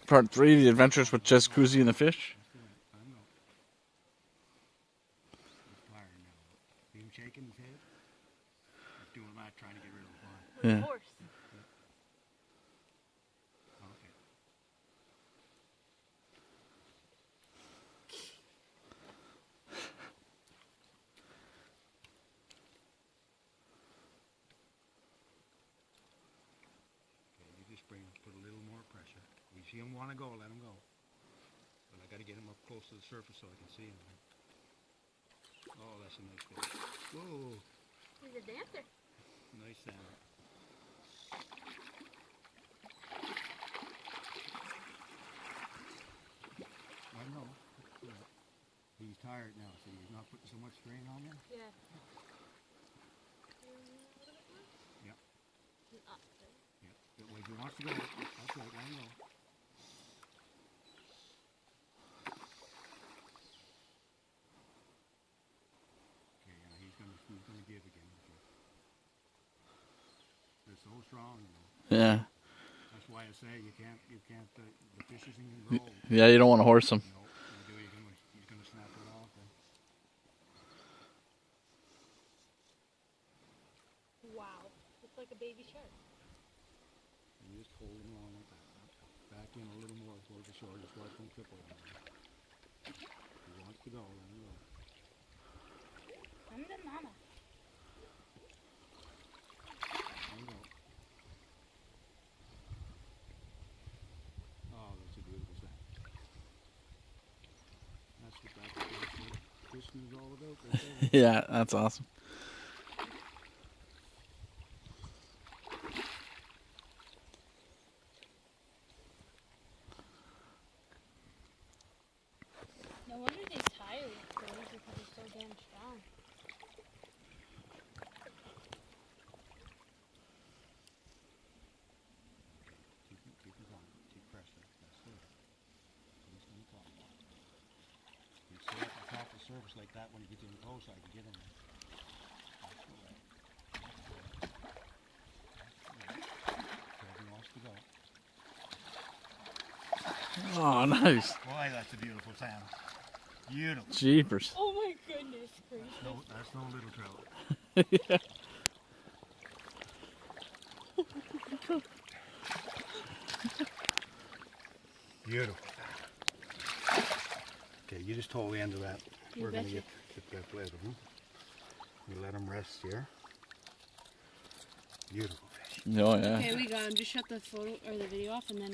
Part 3, The Adventures with Jez Koozie and the Fish. He's tired now. See him shaking his head? He's doing that, trying to get rid of the fly. Yeah. Horse. Okay. Okay, you just put a little more pressure. You see him want to go, let him go. But I got to get him up close to the surface so I can see him. Oh, that's a nice fish. Whoa, He's a dancer. nice salmon. I know. Yeah. He's tired now, so he's not putting so much strain on him. Yeah. Yep. Up. Yeah. Well, if he wants to go, that's right, let him go. Okay, yeah, he's gonna give again. Okay. They're so strong, you know. Yeah. That's why I say you can't. The fish isn't gonna grow. Yeah, you don't want to horse them. No, you do. He's gonna snap it off. And Wow. It's like a baby shark. you just hold him along like that. Back in a little more towards the shore. Just watch him triple. If he wants to go, let him go. I'm the mama. Let him go. Oh, that's a beautiful sound. That's what fishing is all about. Right there. Yeah, that's awesome. No wonder he's tired. Because he's so damn strong. Keep him going. Keep pressure. That's it. He's gonna come. You stay at the top of the surface like that when you get in close, I can get him. That's the way. So he wants to go. Oh, nice. Boy, that's a beautiful sound. Beautiful. Jeepers. Oh my goodness gracious. No, that's no little trout. Yeah. Beautiful. Okay, you just hold the end of that. You We're going to betcha. get that blade of him. We let him rest here. Beautiful fish. Oh, yeah. Okay, we got him. Just shut the photo or the video off and then